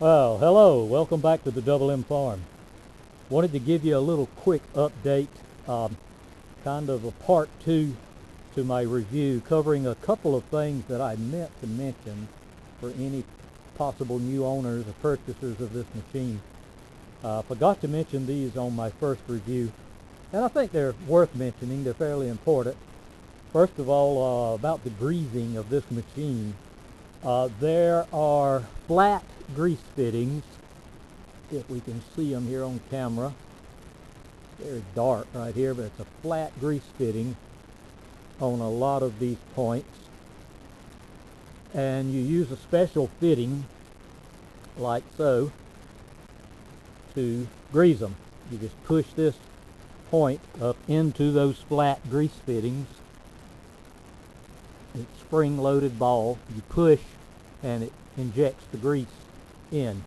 Well, hello, welcome back to the Double M Farm. Wanted to give you a little quick update, kind of a part two to my review, covering a couple of things that I meant to mention for any possible new owners or purchasers of this machine. Forgot to mention these on my first review, and I think they're worth mentioning. They're fairly important. First of all, about the greasing of this machine. There are flat grease fittings, if we can see them here on camera. Very dark right here, but it's a flat grease fitting on a lot of these points. And you use a special fitting, like so, to grease them. You just push this point up into those flat grease fittings. It's spring-loaded ball. You push and it injects the grease in.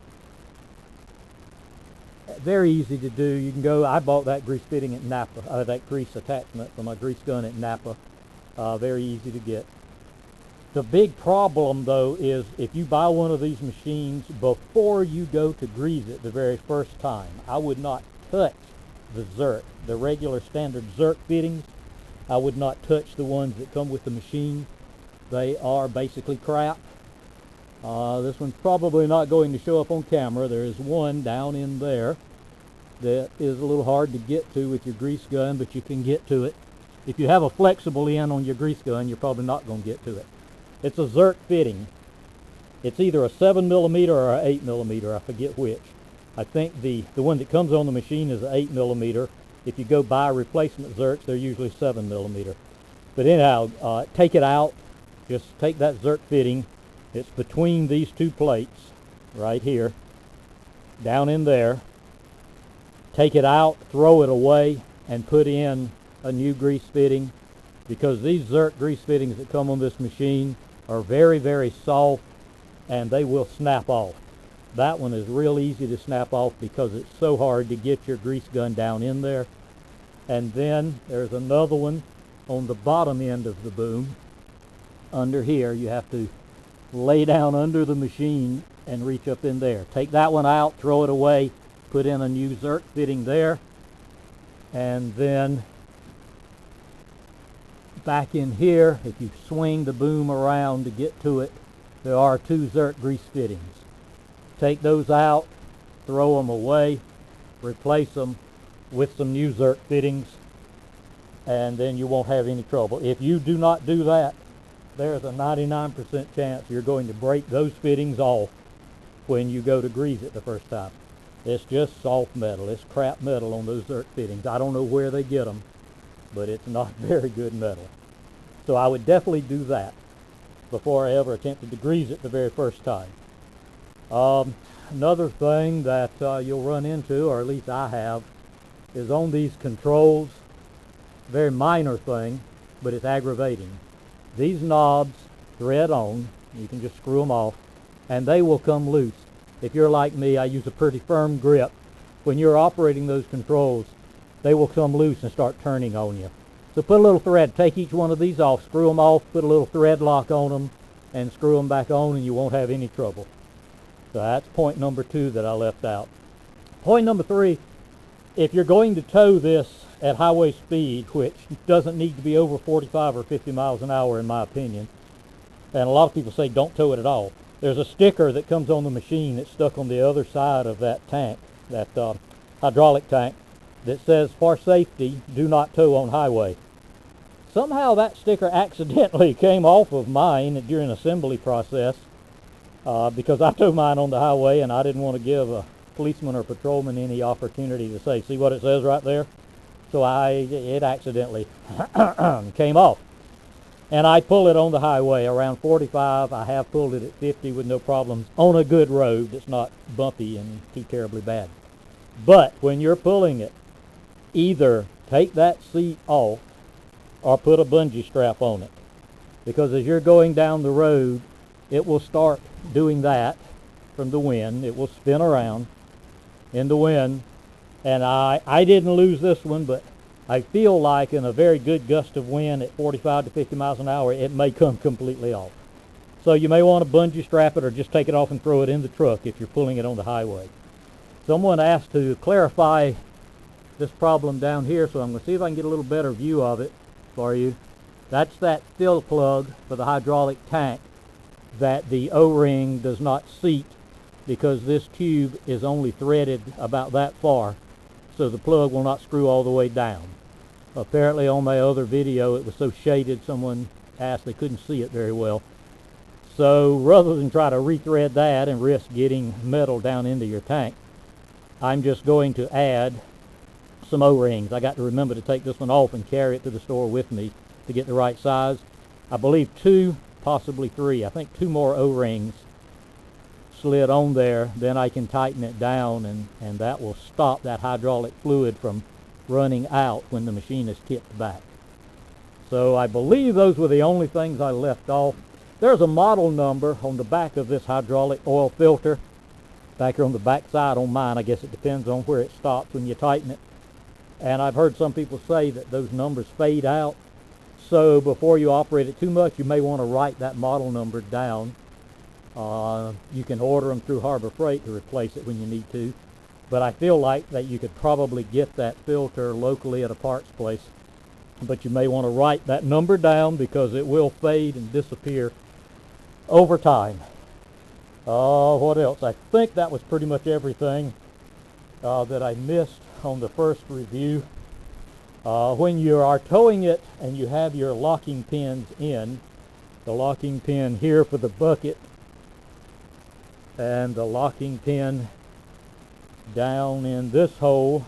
Very easy to do. You can go, I bought that grease fitting at Napa, that grease attachment for my grease gun at Napa. Very easy to get. The big problem though is if you buy one of these machines, before you go to grease it the very first time, I would not touch the Zerk, the regular standard Zerk fittings. I would not touch the ones that come with the machine. They are basically crap. This one's probably not going to show up on camera. There is one down in there that is a little hard to get to with your grease gun, but you can get to it. If you have a flexible end on your grease gun, you're probably not going to get to it. It's a Zerk fitting. It's either a 7mm or an 8mm, I forget which. I think the one that comes on the machine is an 8mm. If you go buy replacement Zerks, they're usually 7mm. But anyhow, take it out. Just take that Zerk fitting. It's between these two plates right here, down in there. Take it out, throw it away, and put in a new grease fitting, because these Zerk grease fittings that come on this machine are very, very soft, and they will snap off. That one is real easy to snap off because it's so hard to get your grease gun down in there. And then there's another one on the bottom end of the boom. Under here, you have to lay down under the machine and reach up in there. Take that one out, throw it away, put in a new Zerk fitting there, and then back in here, if you swing the boom around to get to it, there are two Zerk grease fittings. Take those out, throw them away, replace them with some new Zerk fittings, and then you won't have any trouble. If you do not do that, there's a 99% chance you're going to break those fittings off when you go to grease it the first time. It's just soft metal. It's crap metal on those Zerk fittings. I don't know where they get them, but it's not very good metal. So I would definitely do that before I ever attempted to grease it the very first time. Another thing that you'll run into, or at least I have, is on these controls. Very minor thing, but it's aggravating. These knobs thread on. You can just screw them off, and they will come loose. If you're like me, I use a pretty firm grip. When you're operating those controls, they will come loose and start turning on you. So put a little thread, take each one of these off, screw them off, put a little thread lock on them, and screw them back on, and you won't have any trouble. So that's point number 2 that I left out. Point number 3, if you're going to tow this at highway speed, which doesn't need to be over 45 or 50 miles an hour in my opinion, and a lot of people say don't tow it at all. There's a sticker that comes on the machine that's stuck on the other side of that tank, that hydraulic tank, that says, "For safety, do not tow on highway." Somehow that sticker accidentally came off of mine during assembly process, because I towed mine on the highway and I didn't want to give a policeman or patrolman any opportunity to say, "See what it says right there?" So it accidentally came off. And I pull it on the highway around 45. I have pulled it at 50 with no problems on a good road that's not bumpy and too terribly bad. But when you're pulling it, either take that seat off or put a bungee strap on it. Because as you're going down the road, it will start doing that from the wind. It will spin around in the wind. And I didn't lose this one, but I feel like in a very good gust of wind at 45 to 50 miles an hour, it may come completely off. So you may want to bungee strap it or just take it off and throw it in the truck if you're pulling it on the highway. Someone asked to clarify this problem down here, so I'm going to see if I can get a little better view of it for you. That's that fill plug for the hydraulic tank that the O-ring does not seat because this tube is only threaded about that far, so the plug will not screw all the way down. Apparently on my other video it was so shaded someone asked they couldn't see it very well. So rather than try to rethread that and risk getting metal down into your tank, I'm just going to add some O-rings. I got to remember to take this one off and carry it to the store with me to get the right size. I believe 2, possibly 3. I think 2 more O-rings slid on there, then I can tighten it down, and that will stop that hydraulic fluid from running out when the machine is tipped back. So I believe those were the only things I left off. There's a model number on the back of this hydraulic oil filter, back here on the back side on mine. I guess it depends on where it stops when you tighten it. And I've heard some people say that those numbers fade out. So before you operate it too much, you may want to write that model number down. You can order them through Harbor Freight to replace it when you need to. But I feel like that you could probably get that filter locally at a parts place. But you may want to write that number down because it will fade and disappear over time. What else? I think that was pretty much everything that I missed on the first review. When you are towing it and you have your locking pins in, the locking pin here for the bucket and the locking pin down in this hole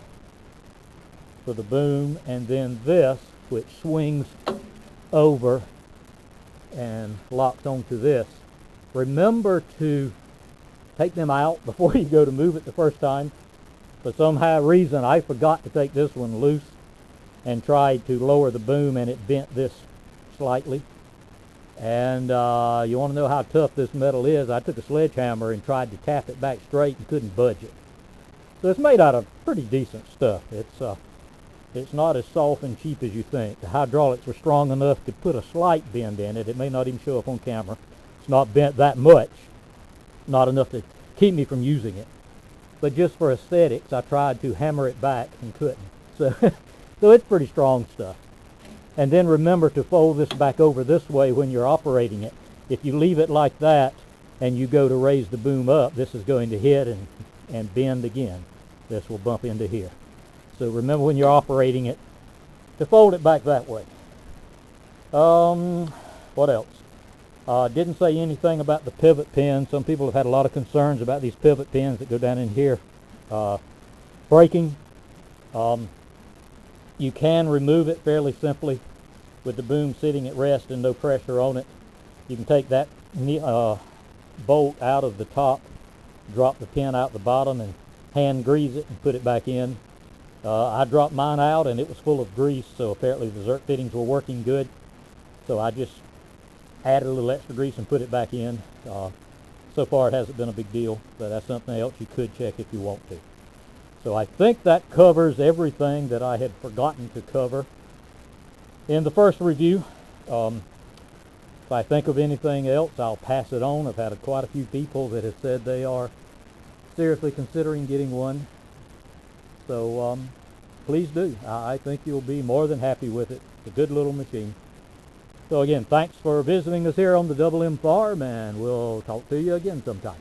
for the boom, and then this which swings over and locks onto this. Remember to take them out before you go to move it the first time. For some reason I forgot to take this one loose and tried to lower the boom, and it bent this slightly. And you want to know how tough this metal is. I took a sledgehammer and tried to tap it back straight and couldn't budge it. So it's made out of pretty decent stuff. It's not as soft and cheap as you think. The hydraulics were strong enough to put a slight bend in it. It may not even show up on camera. It's not bent that much, not enough to keep me from using it. But just for aesthetics, I tried to hammer it back and couldn't. So, so it's pretty strong stuff. And then remember to fold this back over this way when you're operating it. If you leave it like that and you go to raise the boom up, this is going to hit and bend again. This will bump into here. So remember when you're operating it to fold it back that way. What else? Didn't say anything about the pivot pin. Some people have had a lot of concerns about these pivot pins that go down in here breaking. You can remove it fairly simply with the boom sitting at rest and no pressure on it. You can take that bolt out of the top, drop the pin out the bottom, and hand grease it and put it back in. I dropped mine out and it was full of grease, so apparently the Zerk fittings were working good. So I just added a little extra grease and put it back in. So far it hasn't been a big deal, but that's something else you could check if you want to. So I think that covers everything that I had forgotten to cover in the first review. If I think of anything else, I'll pass it on. I've had quite a few people that have said they are seriously considering getting one. So please do. I think you'll be more than happy with it. It's a good little machine. So again, thanks for visiting us here on the Double M Farm, and we'll talk to you again sometime.